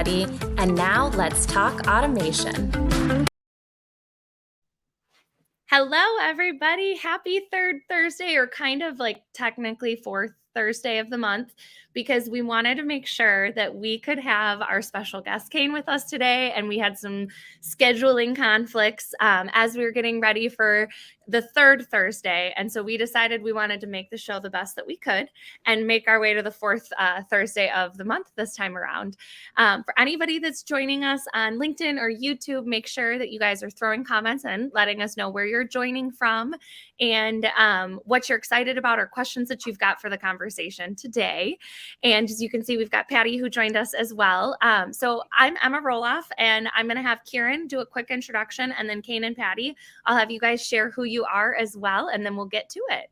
everybody. And now let's talk automation. Hello, everybody. Happy third Thursday, or kind of like technically fourth Thursday of the month, because we wanted to make sure that we could have our special guest Kane with us today. And we had some scheduling conflicts as we were getting ready for the third Thursday. And so we decided we wanted to make the show the best that we could and make our way to the fourth Thursday of the month this time around. For anybody that's joining us on LinkedIn or YouTube, make sure that you guys are throwing comments and letting us know where you're joining from and what you're excited about or questions that you've got for the conversation today. And as you can see, we've got Patty who joined us as well. So I'm Emma Roloff, and I'm going to have Kieran do a quick introduction, and then Kane and Patty, I'll have you guys share who you are as well, and then we'll get to it.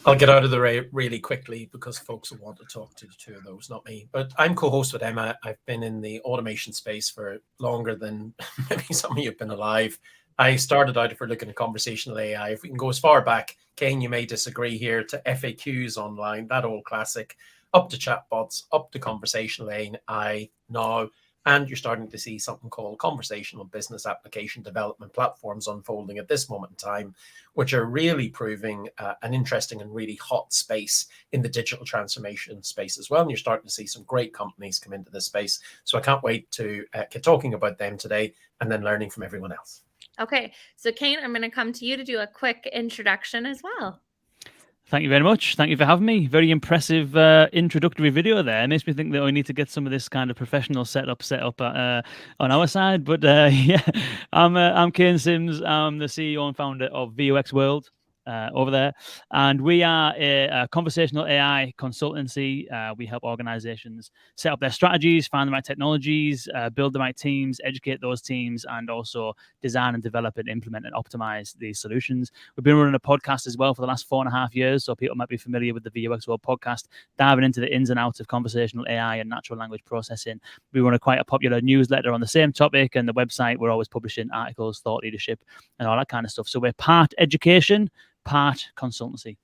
I'll get out of the way really quickly because folks will want to talk to the two of those, not me. But I'm co-host with Emma. I've been in the automation space for longer than maybe some of you have been alive. I started out, if we're looking at conversational AI, if we can go as far back, Kane, you may disagree here, to FAQs online, that old classic, up to chatbots, up to conversational AI now. And you're starting to see something called conversational business application development platforms unfolding at this moment in time, which are really proving an interesting and really hot space in the digital transformation space as well. And you're starting to see some great companies come into this space. So I can't wait to get talking about them today and then learning from everyone else. Okay, so Kane, I'm going to come to you to do a quick introduction as well. Thank you very much. Thank you for having me. Very impressive introductory video there. It makes me think that we need to get some of this kind of professional setup on our side. But yeah, I'm Kane Sims. I'm the CEO and founder of VUX World over there. And we are a conversational AI consultancy. We help organizations set up their strategies, find the right technologies, build the right teams, educate those teams, and also design and develop and implement and optimize these solutions. We've been running a podcast as well for the last 4.5 years, so people might be familiar with the VUX World podcast, diving into the ins and outs of conversational AI and natural language processing. We run quite a popular newsletter on the same topic, and the website, we're always publishing articles, thought leadership, and all that kind of stuff. So we're part education, part consultancy.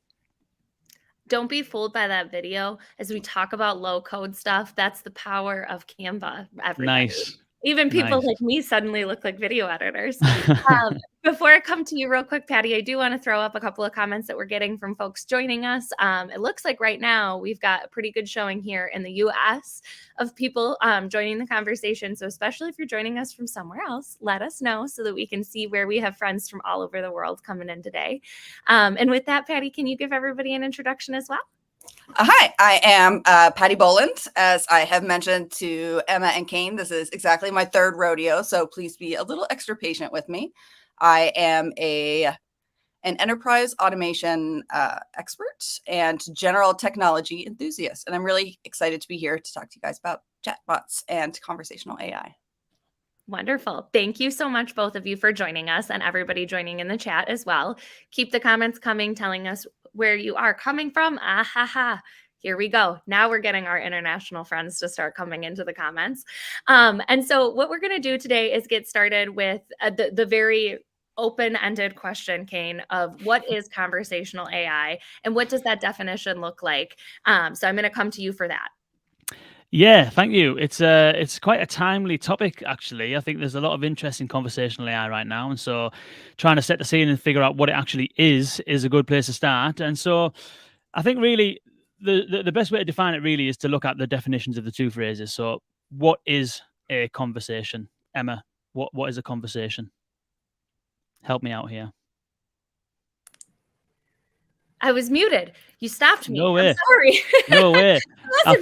Don't be fooled by that video. As we talk about low code stuff, that's the power of Canva. Everybody. Nice. Even people like me suddenly look like video editors. Before I come to you real quick, Patty, I do want to throw up a couple of comments that we're getting from folks joining us. It looks like right now we've got a pretty good showing here in the US of people joining the conversation. So especially if you're joining us from somewhere else, let us know so that we can see where we have friends from all over the world coming in today. And with that, Patty, can you give everybody an introduction as well? Hi, I am Patty Boland. As I have mentioned to Emma and Kane, this is exactly my third rodeo, so please be a little extra patient with me. I am an enterprise automation expert and general technology enthusiast, and I'm really excited to be here to talk to you guys about chatbots and conversational AI. Wonderful. Thank you so much, both of you, for joining us, and everybody joining in the chat as well. Keep the comments coming, telling us where you are coming from. Here we go. Now we're getting our international friends to start coming into the comments. And so what we're going to do today is get started with the very open-ended question, Kane, of what is conversational AI and what does that definition look like? So I'm going to come to you for that. Yeah, thank you. It's quite a timely topic, actually. I think there's a lot of interest in conversational AI right now. And so trying to set the scene and figure out what it actually is a good place to start. And so I think really the best way to define it really is to look at the definitions of the two phrases. So what is a conversation? Emma, what is a conversation? Help me out here. I was muted. You stopped me. No way. I'm sorry. No way. I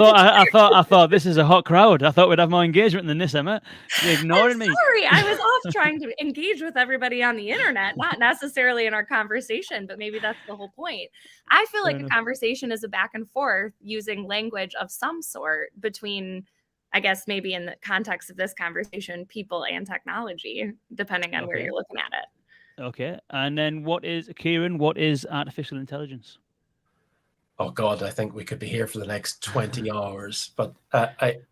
thought this is a hot crowd. I thought we'd have more engagement than this, Emma. You're ignoring me. Sorry, I was off trying to engage with everybody on the internet, not necessarily in our conversation, but maybe that's the whole point. I feel like a conversation is a back and forth using language of some sort between, I guess, maybe in the context of this conversation, people and technology, depending on where you're looking at it. Okay. And then Kieran, what is artificial intelligence? Oh, God, I think we could be here for the next 20 hours, but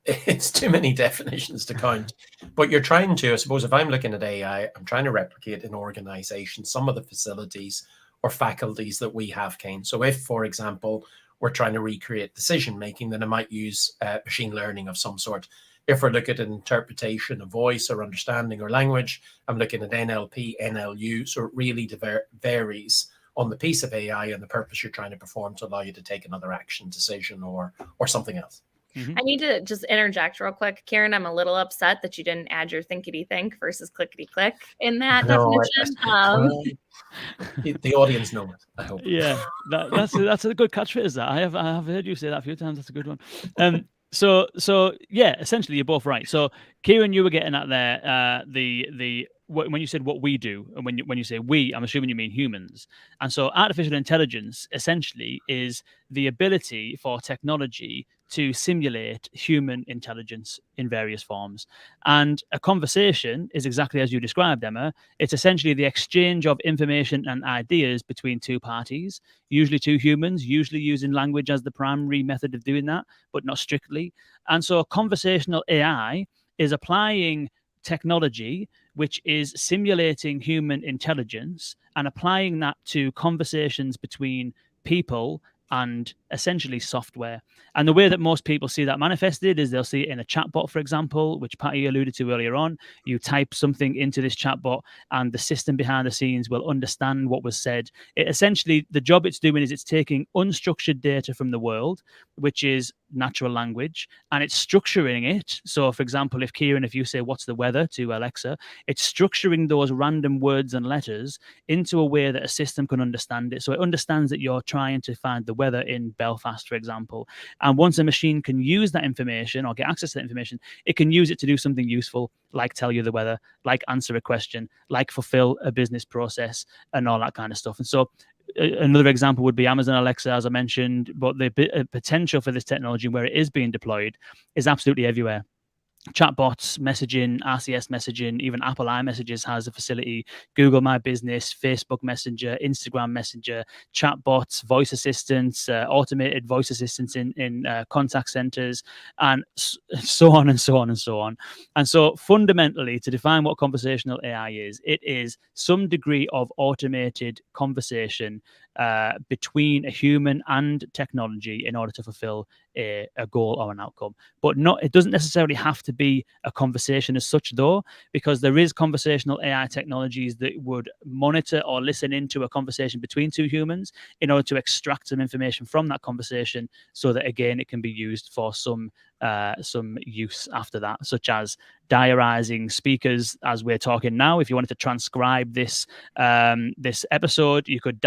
it's too many definitions to count. But you're trying to, I suppose, if I'm looking at AI, I'm trying to replicate in organization some of the facilities or faculties that we have, Kane. So if, for example, we're trying to recreate decision-making, then I might use machine learning of some sort If we're looking at interpretation of voice or understanding or language, I'm looking at NLP, NLU. So it really varies on the piece of AI and the purpose you're trying to perform to allow you to take another action, decision, or something else. I need to just interject real quick. Kieran, I'm a little upset that you didn't add your thinkity think versus clickety click in that definition. The audience know it, I hope. Yeah, that's a good catchphrase. That I have heard you say that a few times. That's a good one. So yeah, essentially you're both right. So Kieran, you were getting at there when you said what we do, and when you say we, I'm assuming you mean humans. And so artificial intelligence essentially is the ability for technology to simulate human intelligence in various forms. And a conversation is exactly as you described, Emma. It's essentially the exchange of information and ideas between two parties, usually two humans, usually using language as the primary method of doing that, but not strictly. And so conversational AI is applying technology which is simulating human intelligence and applying that to conversations between people and essentially software. And the way that most people see that manifested is they'll see it in a chatbot, for example, which Patty alluded to earlier on. You type something into this chatbot and the system behind the scenes will understand what was said. It essentially, the job it's doing is it's taking unstructured data from the world, which is natural language, and it's structuring it. So, for example, if you say, "What's the weather?" to Alexa, it's structuring those random words and letters into a way that a system can understand it. So it understands that you're trying to find the weather in Belfast, for example. And once a machine can use that information or get access to that information, it can use it to do something useful, like tell you the weather, like answer a question, like fulfill a business process, and all that kind of stuff. And so another example would be Amazon Alexa, as I mentioned, but the potential for this technology where it is being deployed is absolutely everywhere. Chatbots, messaging, RCS messaging, even Apple iMessages has a facility, Google My Business, Facebook Messenger, Instagram Messenger, chatbots, voice assistants, automated voice assistants in contact centers, and so on and so on and so on. And so fundamentally, to define what conversational AI is, it is some degree of automated conversation between a human and technology in order to fulfill a goal or an outcome. But it doesn't necessarily have to be a conversation as such, though, because there is conversational AI technologies that would monitor or listen into a conversation between two humans in order to extract some information from that conversation so that, again, it can be used for some use after that, such as diarizing speakers as we're talking now. If you wanted to transcribe this episode, you could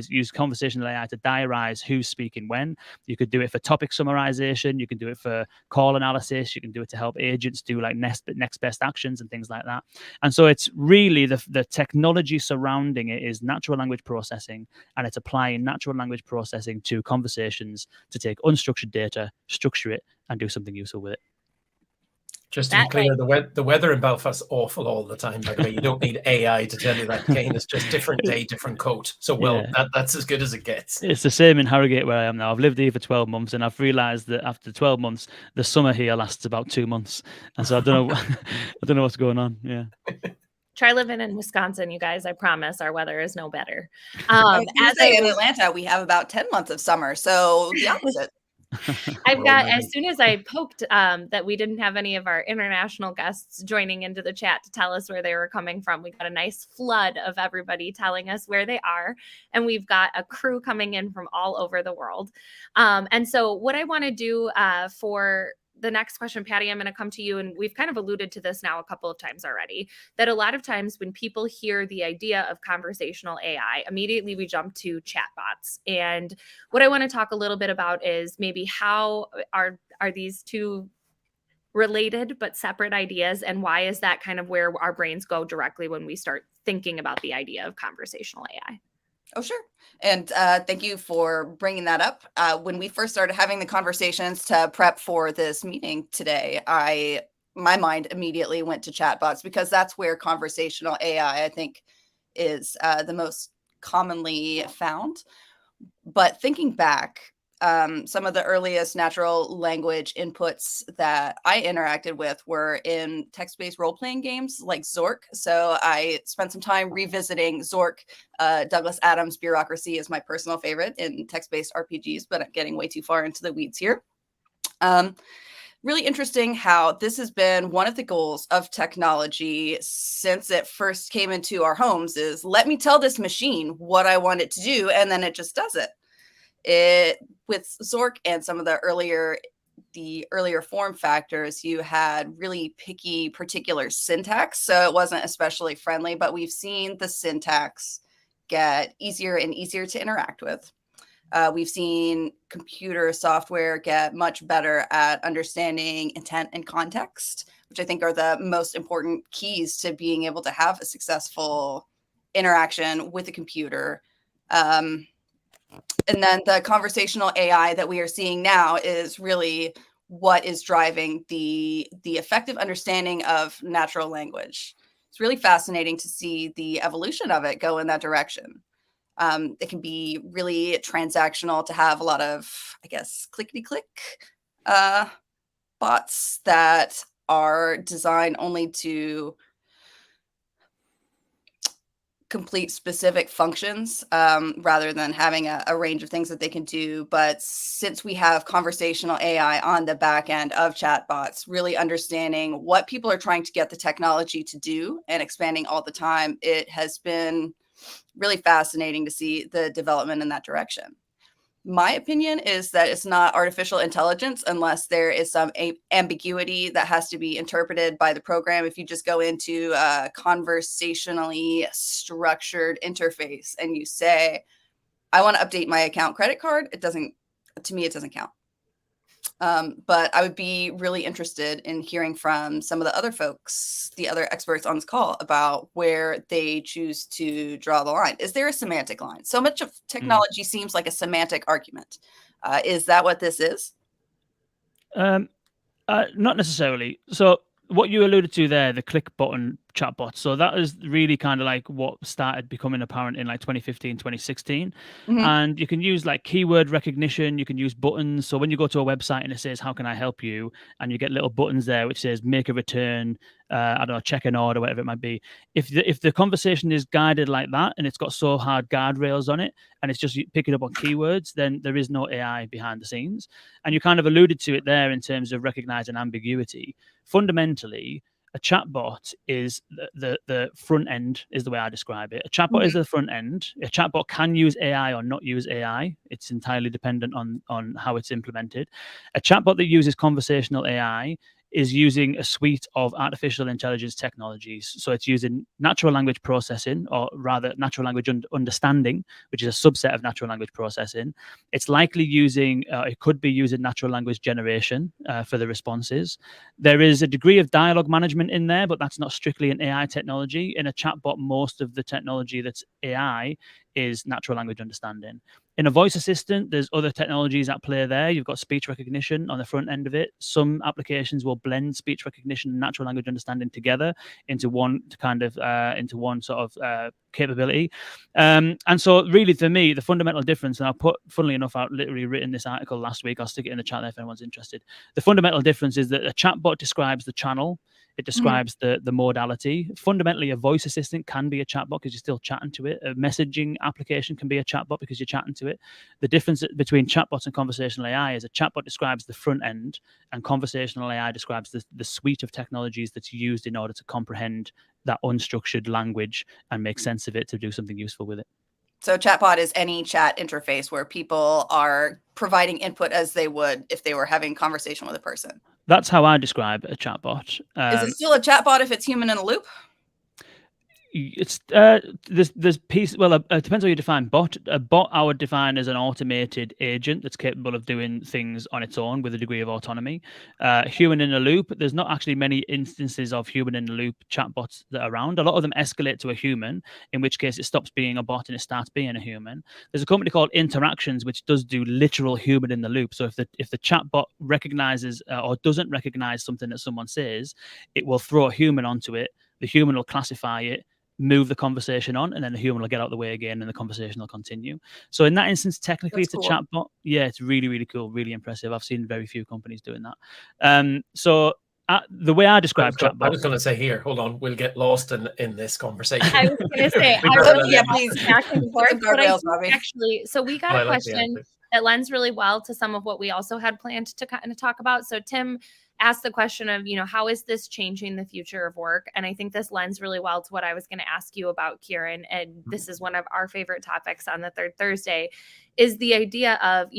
use conversational AI to diarize who's speaking when. You could do it for topic summarization. You can do it for call analysis. You can do it to help agents do like next best actions and things like that. And so it's really the technology surrounding it is natural language processing, and it's applying natural language processing to conversations to take unstructured data, structure it, and do something useful with it. Just to be clear, the weather in Belfast is awful all the time, by the way. You don't need AI to tell you that, Kane. It's just different day, different coat. So, that's as good as it gets. It's the same in Harrogate where I am now. I've lived here for 12 months, and I've realised that after 12 months, the summer here lasts about 2 months. And so I don't know, I don't know what's going on. Yeah. Try living in Wisconsin, you guys. I promise our weather is no better. In Atlanta, we have about 10 months of summer. So the opposite. I've got, as soon as I poked that we didn't have any of our international guests joining into the chat to tell us where they were coming from, we got a nice flood of everybody telling us where they are. And we've got a crew coming in from all over the world. And so what I want to do for the next question, Patty, I'm going to come to you. And we've kind of alluded to this now a couple of times already, that a lot of times when people hear the idea of conversational AI, immediately we jump to chatbots. And what I want to talk a little bit about is maybe how are these two related but separate ideas, and why is that kind of where our brains go directly when we start thinking about the idea of conversational AI? Oh, sure. And thank you for bringing that up. When we first started having the conversations to prep for this meeting today, my mind immediately went to chatbots, because that's where conversational AI, I think, is the most commonly found. But thinking back, some of the earliest natural language inputs that I interacted with were in text-based role-playing games like Zork. So I spent some time revisiting Zork. Douglas Adams' Bureaucracy is my personal favorite in text-based RPGs, but I'm getting way too far into the weeds here. really interesting how this has been one of the goals of technology since it first came into our homes is let me tell this machine what I want it to do, and then it just does it. With Zork and some of the earlier form factors, you had really picky particular syntax, so it wasn't especially friendly, but we've seen the syntax get easier and easier to interact with. We've seen computer software get much better at understanding intent and context, which I think are the most important keys to being able to have a successful interaction with a computer. And then the conversational AI that we are seeing now is really what is driving the effective understanding of natural language. It's really fascinating to see the evolution of it go in that direction. It can be really transactional to have a lot of, I guess, clickety-click bots that are designed only to complete specific functions rather than having a range of things that they can do. But since we have conversational AI on the back end of chatbots, really understanding what people are trying to get the technology to do and expanding all the time, it has been really fascinating to see the development in that direction. My opinion is that it's not artificial intelligence unless there is some ambiguity that has to be interpreted by the program. If you just go into a conversationally structured interface and you say, I want to update my account credit card, to me, it doesn't count. But I would be really interested in hearing from some of the other folks, the other experts on this call, about where they choose to draw the line. Is there a semantic line? So much of technology seems like a semantic argument. Is that what this is? Not necessarily. So what you alluded to there, the click button chatbot. So that is really kind of like what started becoming apparent in like 2015, 2016. And you can use like keyword recognition. You can use buttons. So when you go to a website and it says, how can I help you? And you get little buttons there, which says make a return, I don't know, check an order, whatever it might be. If the conversation is guided like that and it's got so hard guardrails on it and it's just picking up on keywords, then there is no AI behind the scenes. And you kind of alluded to it there in terms of recognizing ambiguity. Fundamentally, a chatbot is the front end, is the way I describe it. A chatbot is the front end. A chatbot can use AI or not use AI. It's entirely dependent on how it's implemented. A chatbot that uses conversational AI is using a suite of artificial intelligence technologies. So it's using natural language processing, or rather natural language understanding, which is a subset of natural language processing. It's likely using, it could be using natural language generation for the responses. There is a degree of dialogue management in there, but that's not strictly an AI technology. In a chatbot, most of the technology that's AI is natural language understanding. In a voice assistant, there's other technologies at play there. You've got speech recognition on the front end of it. Some applications will blend speech recognition and natural language understanding together into one sort of capability. And so really for me, the fundamental difference, and funnily enough, I've literally written this article last week. I'll stick it in the chat there if anyone's interested. The fundamental difference is that a chatbot describes the channel. It describes the modality. Fundamentally, a voice assistant can be a chatbot because you're still chatting to it. A messaging application can be a chatbot because you're chatting to it. The difference between chatbots and conversational AI is a chatbot describes the front end and conversational AI describes the suite of technologies that's used in order to comprehend that unstructured language and make sense of it to do something useful with it. So chatbot is any chat interface where people are providing input as they would if they were having a conversation with a person. That's how I describe a chatbot. Is it still a chatbot if it's human in the loop? It's there's piece. Well, it depends how you define bot. A bot I would define as an automated agent that's capable of doing things on its own with a degree of autonomy. Human in the loop. There's not actually many instances of human in the loop chatbots that are around. A lot of them escalate to a human, in which case it stops being a bot and it starts being a human. There's a company called Interactions which does do literal human in the loop. So if the chatbot recognizes or doesn't recognize something that someone says, it will throw a human onto it. The human will classify it, move the conversation on, and then the human will get out of the way again and the conversation will continue. So in that instance, technically it's a chatbot. Yeah, it's really, really cool, really impressive. I've seen very few companies doing that. So the way I describe chatbot, I was going to say here, hold on, we'll get lost in this conversation. I was going to say, please back and forth, but actually, so we got a question that lends really well to some of what we also had planned to kind of talk about. So Tim ask the question of, how is this changing the future of work? And I think this lends really well to what I was going to ask you about, Kieran. And this is one of our favorite topics on the third Thursday, is the idea of,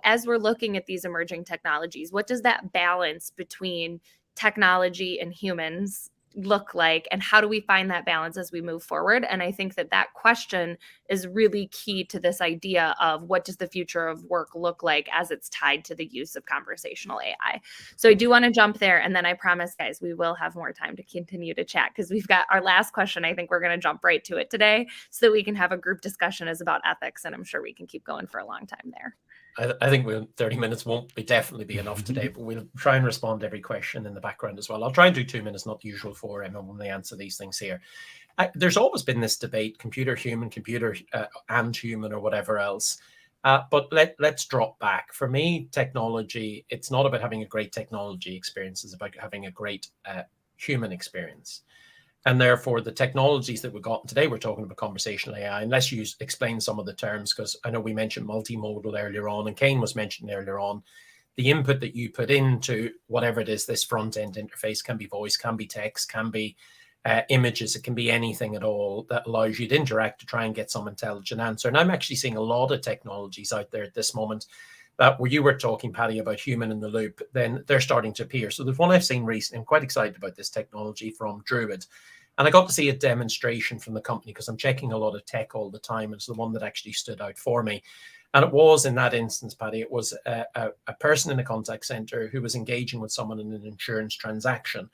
as we're looking at these emerging technologies, what does that balance between technology and humans look like, and how do we find that balance as we move forward? And I think that question is really key to this idea of what does the future of work look like as it's tied to the use of conversational AI. So I do want to jump there, and then I promise, guys, we will have more time to continue to chat, because we've got our last question. I think we're going to jump right to it today so that we can have a group discussion is about ethics, and I'm sure we can keep going for a long time there. I think 30 minutes won't definitely be enough today, but we'll try and respond to every question in the background as well. I'll try and do 2 minutes, not the usual 4, Emma, when they answer these things here. There's always been this debate, computer, human, and human, or whatever else. But let's drop back. For me, technology, it's not about having a great technology experience. It's about having a great human experience. And therefore, the technologies that we've got today, we're talking about conversational AI, unless you explain some of the terms, because I know we mentioned multimodal earlier on, and Kane was mentioned earlier on. The input that you put into whatever it is, this front-end interface can be voice, can be text, can be images, it can be anything at all that allows you to interact to try and get some intelligent answer. And I'm actually seeing a lot of technologies out there at this moment that where you were talking, Patty, about human in the loop, then they're starting to appear. So there's one I've seen recently. I'm quite excited about this technology from Druid. And I got to see a demonstration from the company because I'm checking a lot of tech all the time. It's the one that actually stood out for me. And it was, in that instance, Patty, it was a person in a contact center who was engaging with someone in an insurance transaction.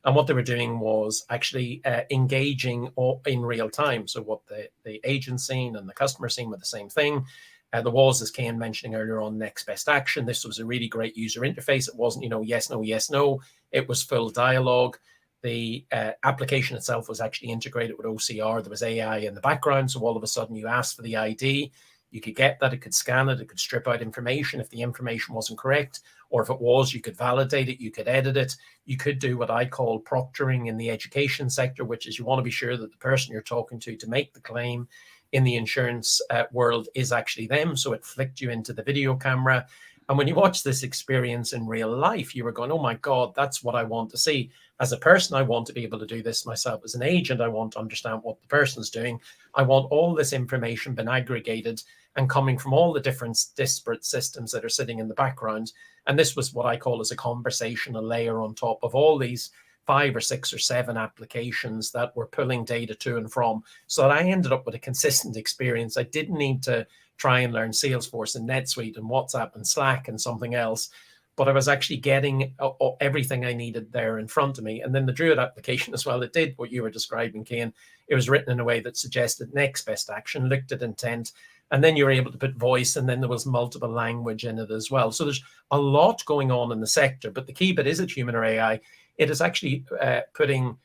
And what they were doing was actually engaging in real time. So what the agent seen and the customer seen were the same thing. There was, as Kane mentioning earlier on, next best action. This was a really great user interface. It wasn't, yes, no, yes, no. It was full dialogue. The application itself was actually integrated with OCR. There was AI in the background. So all of a sudden you asked for the ID, you could get that, it could scan it, it could strip out information if the information wasn't correct, or if it was, you could validate it, you could edit it. You could do what I call proctoring in the education sector, which is you want to be sure that the person you're talking to make the claim in the insurance world is actually them. So it flicked you into the video camera. And when you watch this experience in real life, you were going, oh my God, that's what I want to see. As a person, I want to be able to do this myself. As an agent, I want to understand what the person's doing. I want all this information been aggregated and coming from all the different disparate systems that are sitting in the background. And this was what I call as a conversational layer on top of all these 5 or 6 or 7 applications that were pulling data to and from. So that I ended up with a consistent experience. I didn't need to try and learn Salesforce and NetSuite and WhatsApp and Slack and something else, but I was actually getting everything I needed there in front of me. And then the Druid application as well, it did what you were describing, Kane. It was written in a way that suggested next best action, looked at intent, and then you were able to put voice, and then there was multiple language in it as well. So there's a lot going on in the sector, but the key bit, is it human or AI? It is actually putting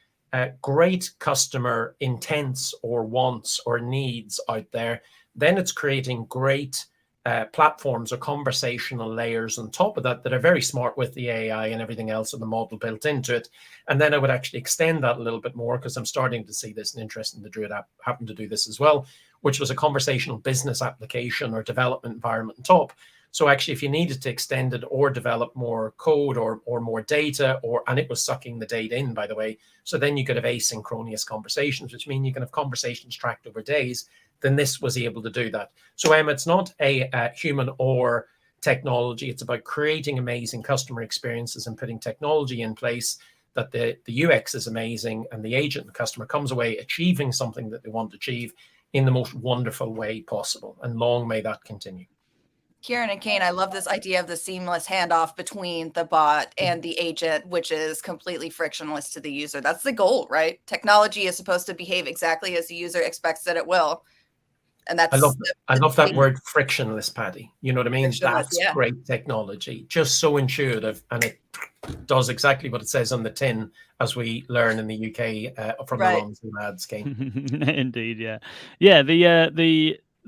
great customer intents or wants or needs out there. Then it's creating great platforms or conversational layers on top of that that are very smart with the AI and everything else and the model built into it. And then I would actually extend that a little bit more, because I'm starting to see this, and interest in the Druid app happened to do this as well, which was a conversational business application or development environment on top. So actually, if you needed to extend it or develop more code or more data, and it was sucking the data in, by the way, so then you could have asynchronous conversations, which means you can have conversations tracked over days. Then this was able to do that. So Emma, it's not a human or technology. It's about creating amazing customer experiences and putting technology in place that the UX is amazing, and the agent, the customer, comes away achieving something that they want to achieve in the most wonderful way possible. And long may that continue. Kieran and Kane, I love this idea of the seamless handoff between the bot and the agent, which is completely frictionless to the user. That's the goal, right? Technology is supposed to behave exactly as the user expects that it will. And that's I love that word, frictionless, Patty. You know what I mean? That's yeah. Great technology, just so intuitive, and it does exactly what it says on the tin, as we learn in the UK from the runs and ads, Kane. Indeed, yeah.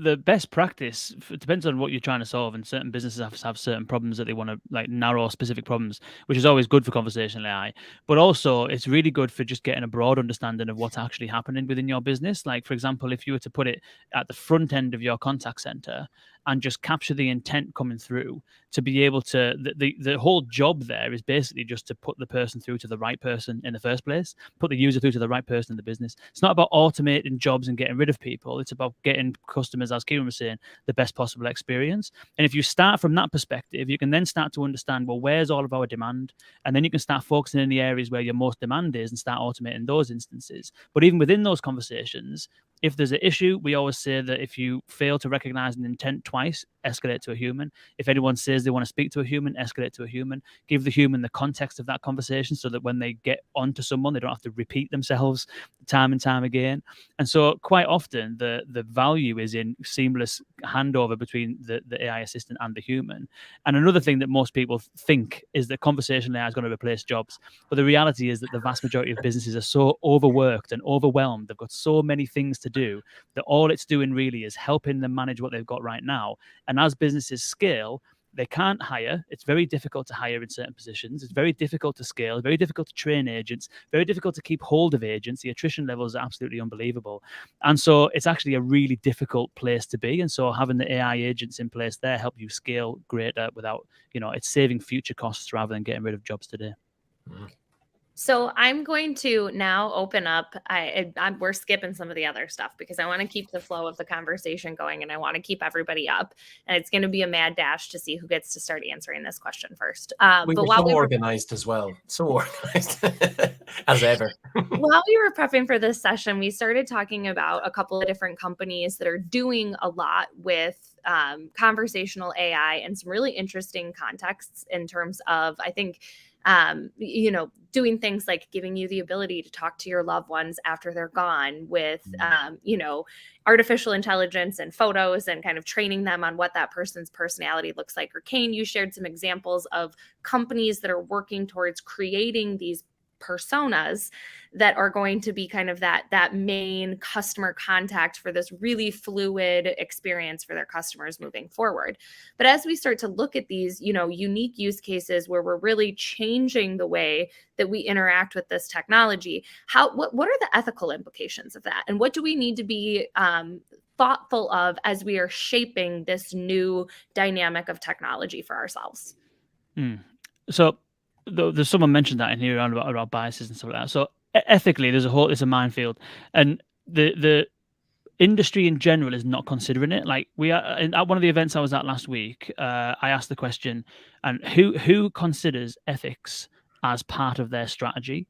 The best practice depends on what you're trying to solve, and certain businesses have certain problems that they want to narrow specific problems, which is always good for conversational AI. But also, it's really good for just getting a broad understanding of what's actually happening within your business. Like, for example, if you were to put it at the front end of your contact center, and just capture the intent coming through to be able to, the whole job there is basically just to put the person through to the right person in the first place, put the user through to the right person in the business. It's not about automating jobs and getting rid of people. It's about getting customers, as Kieran was saying, the best possible experience. And if you start from that perspective, you can then start to understand, well, where's all of our demand? And then you can start focusing in the areas where your most demand is and start automating those instances. But even within those conversations, if there's an issue, we always say that if you fail to recognize an intent twice, escalate to a human. If anyone says they want to speak to a human, escalate to a human. Give the human the context of that conversation so that when they get onto someone, they don't have to repeat themselves time and time again. And so quite often the value is in seamless handover between the AI assistant and the human. And another thing that most people think is that conversational AI is going to replace jobs. But the reality is that the vast majority of businesses are so overworked and overwhelmed. They've got so many things to do that all it's doing really is helping them manage what they've got right now. And as businesses scale, they can't hire. It's very difficult to hire in certain positions. It's very difficult to scale, very difficult to train agents, very difficult to keep hold of agents. The attrition levels are absolutely unbelievable. And so it's actually a really difficult place to be. And so having the AI agents in place there help you scale greater without, it's saving future costs rather than getting rid of jobs today. So I'm going to now open up. We're skipping some of the other stuff because I want to keep the flow of the conversation going and I want to keep everybody up. And it's going to be a mad dash to see who gets to start answering this question first. We were so organized as well. So organized as ever. While we were prepping for this session, we started talking about a couple of different companies that are doing a lot with conversational AI and some really interesting contexts in terms of, I think, doing things like giving you the ability to talk to your loved ones after they're gone with, artificial intelligence and photos and kind of training them on what that person's personality looks like. Or Kane, you shared some examples of companies that are working towards creating these personas that are going to be kind of that main customer contact for this really fluid experience for their customers moving forward. But as we start to look at these, unique use cases where we're really changing the way that we interact with this technology, what are the ethical implications of that? And what do we need to be thoughtful of as we are shaping this new dynamic of technology for ourselves? So there's someone mentioned that in here about biases and stuff like that. So ethically, it's a minefield, and the industry in general is not considering it. Like we are at one of the events I was at last week. I asked the question, and who considers ethics as part of their strategy?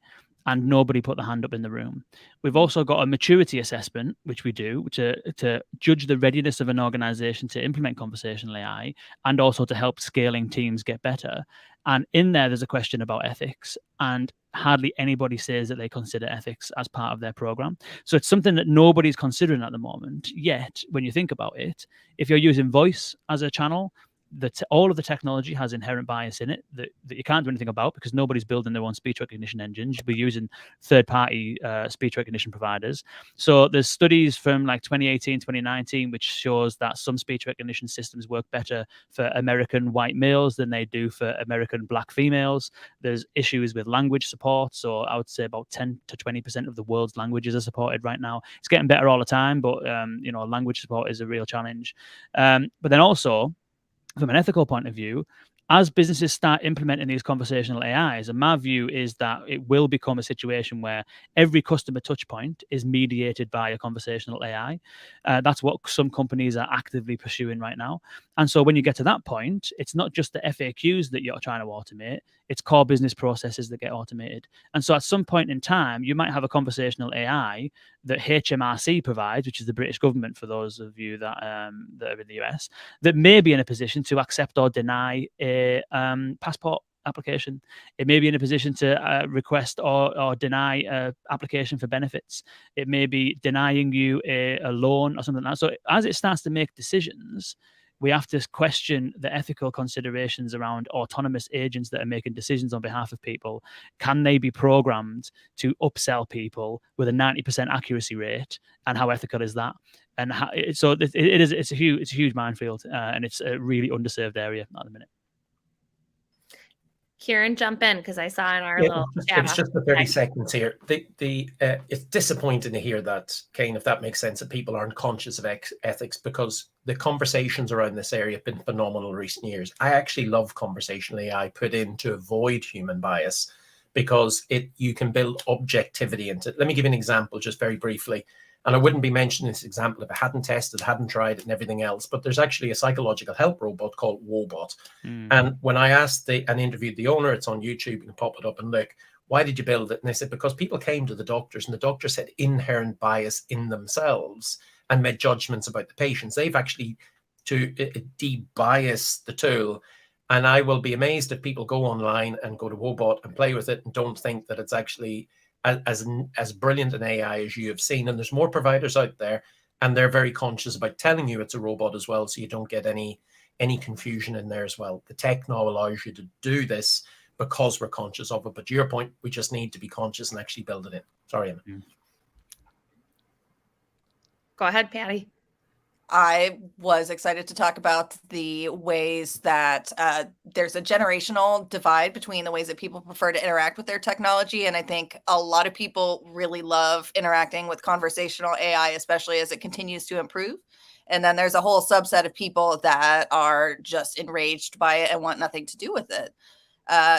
And nobody put the hand up in the room. We've also got a maturity assessment, which we do to judge the readiness of an organization to implement conversational AI and also to help scaling teams get better. And in there's a question about ethics, and hardly anybody says that they consider ethics as part of their program. So it's something that nobody's considering at the moment. Yet, when you think about it, if you're using voice as a channel, all of the technology has inherent bias in it that you can't do anything about because nobody's building their own speech recognition engines. You'll be using third-party speech recognition providers. So there's studies from like 2018, 2019, which shows that some speech recognition systems work better for American white males than they do for American black females. There's issues with language support. So I would say about 10 to 20% of the world's languages are supported right now. It's getting better all the time, but language support is a real challenge. But then also, from an ethical point of view, as businesses start implementing these conversational AIs, and my view is that it will become a situation where every customer touch point is mediated by a conversational AI. That's what some companies are actively pursuing right now. And so when you get to that point, it's not just the FAQs that you're trying to automate, it's core business processes that get automated. And so at some point in time, you might have a conversational AI that HMRC provides, which is the British government for those of you that are in the US, that may be in a position to accept or deny a passport application. It may be in a position to request or deny an application for benefits. It may be denying you a loan or something like that. So as it starts to make decisions, we have to question the ethical considerations around autonomous agents that are making decisions on behalf of people. Can they be programmed to upsell people with a 90% accuracy rate? And how ethical is that? And it's a huge minefield, and it's a really underserved area at the minute. Kieran, jump in because I saw in our Yeah, little it was just the 30 chat. seconds here. It's disappointing to hear that, Kane, if that makes sense, that people aren't conscious of ethics, because the conversations around this area have been phenomenal in recent years. I actually love conversational AI put in to avoid human bias, because you can build objectivity into it. Let me give you an example just very briefly. And I wouldn't be mentioning this example if I hadn't tested, hadn't tried it and everything else. But there's actually a psychological help robot called Wobot. And when I asked and interviewed the owner, it's on YouTube, you can pop it up and look, why did you build it? And they said, because people came to the doctors and the doctors had inherent bias in themselves and made judgments about the patients. They've actually to de-bias the tool. And I will be amazed if people go online and go to Wobot and play with it and don't think that it's actually as brilliant an AI as you have seen. And there's more providers out there, and they're very conscious about telling you it's a robot as well, so you don't get any confusion in there as well. The tech now allows you to do this because we're conscious of it. But to your point, we just need to be conscious and actually build it in. Sorry, Emma. Go ahead, Patty. I was excited to talk about the ways that there's a generational divide between the ways that people prefer to interact with their technology. And I think a lot of people really love interacting with conversational AI, especially as it continues to improve. And then there's a whole subset of people that are just enraged by it and want nothing to do with it.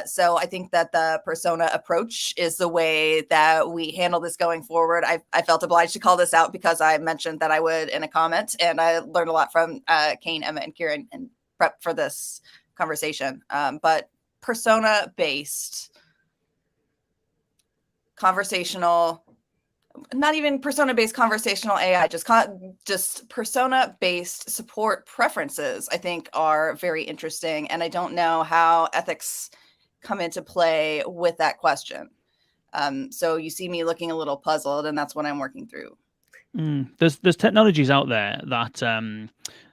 So I think that the persona approach is the way that we handle this going forward. I felt obliged to call this out because I mentioned that I would in a comment, and I learned a lot from Kane, Emma, and Kieran in prep for this conversation. But persona-based conversational, not even persona-based conversational AI, just persona-based support preferences, I think, are very interesting. And I don't know how ethics come into play with that question. So you see me looking a little puzzled, and that's what I'm working through. There's technologies out there that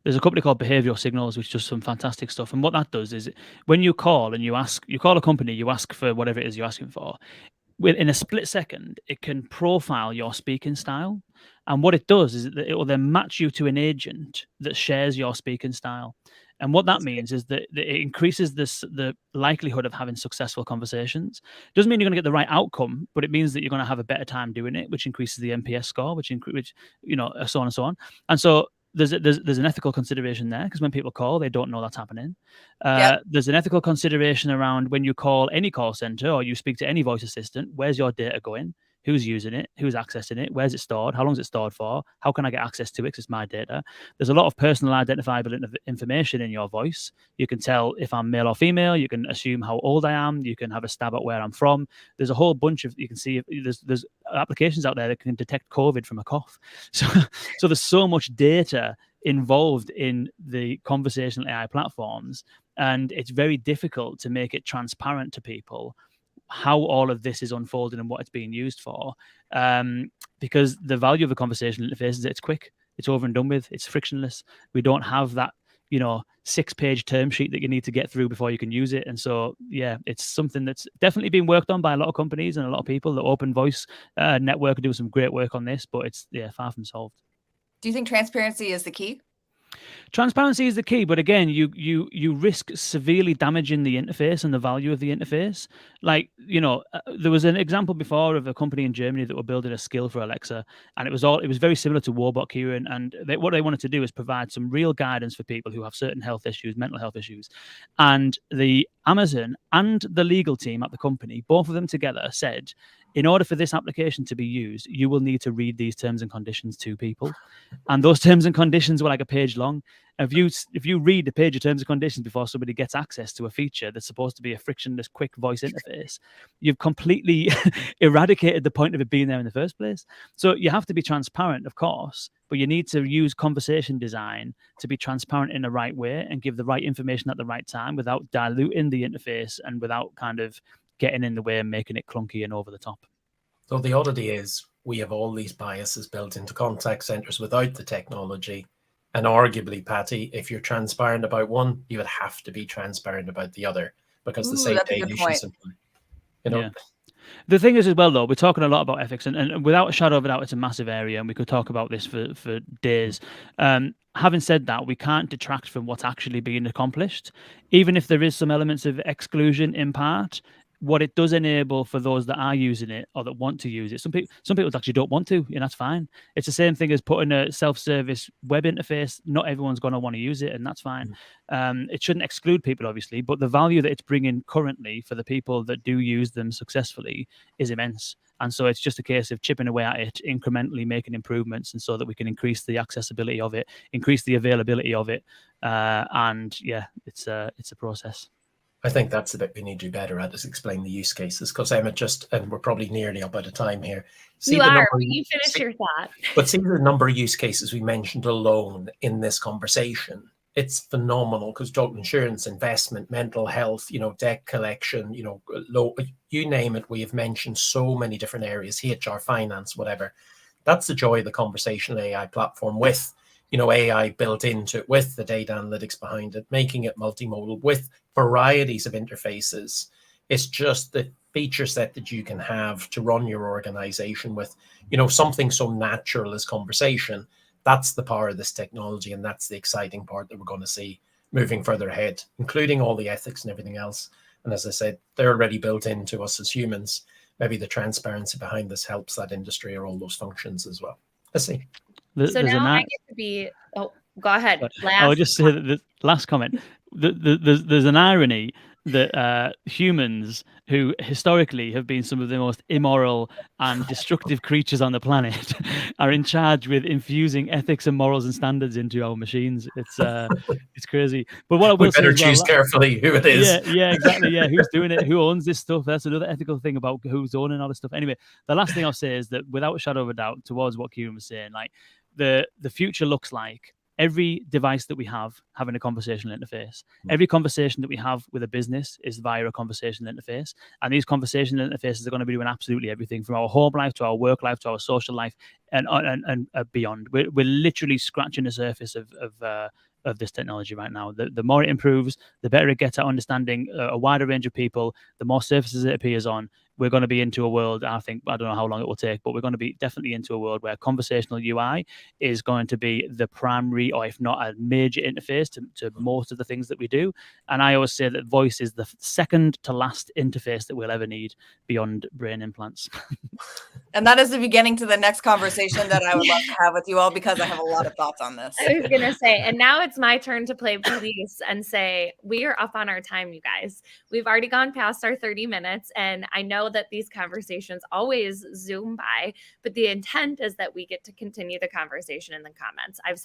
there's a company called Behavioral Signals, which does some fantastic stuff. And what that does is when you call and you call a company, you ask for whatever it is you're asking for. In a split second, it can profile your speaking style. And what it does is that it will then match you to an agent that shares your speaking style. And what that means is that it increases the likelihood of having successful conversations. Doesn't mean you're going to get the right outcome, but it means that you're going to have a better time doing it, which increases the NPS score, which so on and so on. And so there's an ethical consideration there, because when people call, they don't know that's happening. There's an ethical consideration around when you call any call center or you speak to any voice assistant, where's your data going? Who's using it? Who's accessing it? Where's it stored? How long is it stored for? How can I get access to it? Because it's my data. There's a lot of personal identifiable information in your voice. You can tell if I'm male or female. You can assume how old I am. You can have a stab at where I'm from. There's a whole bunch of, you can see there's applications out there that can detect COVID from a cough. So there's so much data involved in the conversational AI platforms, and it's very difficult to make it transparent to people how all of this is unfolding and what it's being used for, because the value of a conversational interface is that it's quick, it's over and done with, it's frictionless. We don't have that 6-page term sheet that you need to get through before you can use it. And so it's something that's definitely being worked on by a lot of companies and a lot of people. The Open Voice Network are doing some great work on this, but it's far from solved. Do you think transparency is the key? Transparency is the key, but again, you risk severely damaging the interface and the value of the interface. Like, there was an example before of a company in Germany that were building a skill for Alexa, and it was very similar to Wobot, Kieran, and what they wanted to do is provide some real guidance for people who have certain health issues, mental health issues. And the Amazon and the legal team at the company, both of them together, said, in order for this application to be used, you will need to read these terms and conditions to people. And those terms and conditions were like a page long. If you read the page of terms and conditions before somebody gets access to a feature that's supposed to be a frictionless, quick voice interface, you've completely eradicated the point of it being there in the first place. So you have to be transparent, of course, but you need to use conversation design to be transparent in the right way and give the right information at the right time without diluting the interface and without kind of getting in the way and making it clunky and over the top. So the oddity is we have all these biases built into contact centers without the technology. And arguably, Patty, if you're transparent about one, you would have to be transparent about the other, because the same data issues simply, Yeah. The thing is as well, though, we're talking a lot about ethics, and without a shadow of a doubt, it's a massive area, and we could talk about this for days. having said that, we can't detract from what's actually being accomplished, even if there is some elements of exclusion in part. What it does enable for those that are using it or that want to use it, some people actually don't want to, and that's fine. It's the same thing as putting a self-service web interface. Not everyone's going to want to use it, and that's fine. It shouldn't exclude people, obviously, but the value that it's bringing currently for the people that do use them successfully is immense. And so it's just a case of chipping away at it, incrementally making improvements, and so that we can increase the accessibility of it, increase the availability of it, and yeah, it's a process. I think that's the bit we need to do better at, is explain the use cases, because Emma, and we're probably nearly up out of time here. You finish your thought. But see the number of use cases we mentioned alone in this conversation. It's phenomenal, because talking insurance, investment, mental health, debt collection, you name it, we have mentioned so many different areas, HR, finance, whatever. That's the joy of the conversational AI platform, with AI built into it, with the data analytics behind it, making it multimodal with varieties of interfaces. It's just the feature set that you can have to run your organization with, something so natural as conversation. That's the power of this technology, and that's the exciting part that we're going to see moving further ahead, including all the ethics and everything else. And as I said, they're already built into us as humans. Maybe the transparency behind this helps that industry or all those functions as well. Let's see. So now I get to be. Oh, go ahead. I would just say that the last comment. There's an irony that humans, who historically have been some of the most immoral and destructive creatures on the planet, are in charge with infusing ethics and morals and standards into our machines. It's crazy. But what I will we better say choose carefully who it is. Yeah, exactly. Yeah, who's doing it? Who owns this stuff? That's another ethical thing about who's owning all this stuff. Anyway, the last thing I'll say is that, without a shadow of a doubt, towards what Kieran was saying, like the future looks like every device that we have having a conversational interface. Every conversation that we have with a business is via a conversational interface. And these conversational interfaces are going to be doing absolutely everything, from our home life to our work life to our social life and beyond. We're literally scratching the surface of this technology right now. The more it improves, the better it gets at understanding a wider range of people, the more surfaces it appears on. We're going to be into a world, I don't know how long it will take, but we're going to be definitely into a world where conversational UI is going to be the primary, or if not a major interface to most of the things that we do. And I always say that voice is the second to last interface that we'll ever need beyond brain implants. And that is the beginning to the next conversation that I would love to have with you all, because I have a lot of thoughts on this. I was going to say, and now it's my turn to play police and say, we are up on our time, you guys. We've already gone past our 30 minutes, and I know that these conversations always zoom by, but the intent is that we get to continue the conversation in the comments. I've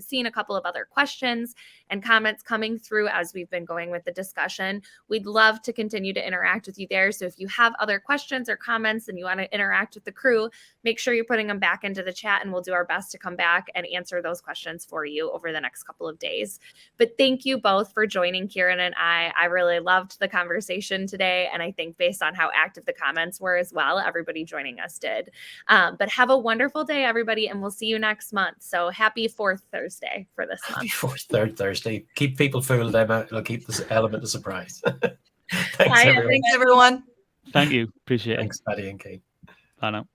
seen a couple of other questions and comments coming through as we've been going with the discussion. We'd love to continue to interact with you there. So if you have other questions or comments and you want to interact with the crew, make sure you're putting them back into the chat, and we'll do our best to come back and answer those questions for you over the next couple of days. But thank you both for joining Kieran and I. I really loved the conversation today, and I think based on how active the comments were as well, everybody joining us did. But have a wonderful day, everybody, and we'll see you next month. So happy 4th Thursday for this month. Happy 4th Thursday. Keep people fooled, Emma. It'll keep this element of surprise. Thanks, everyone. Thanks, everyone. Thank you. Appreciate it. Thanks, Paddy and Kane. Bye now.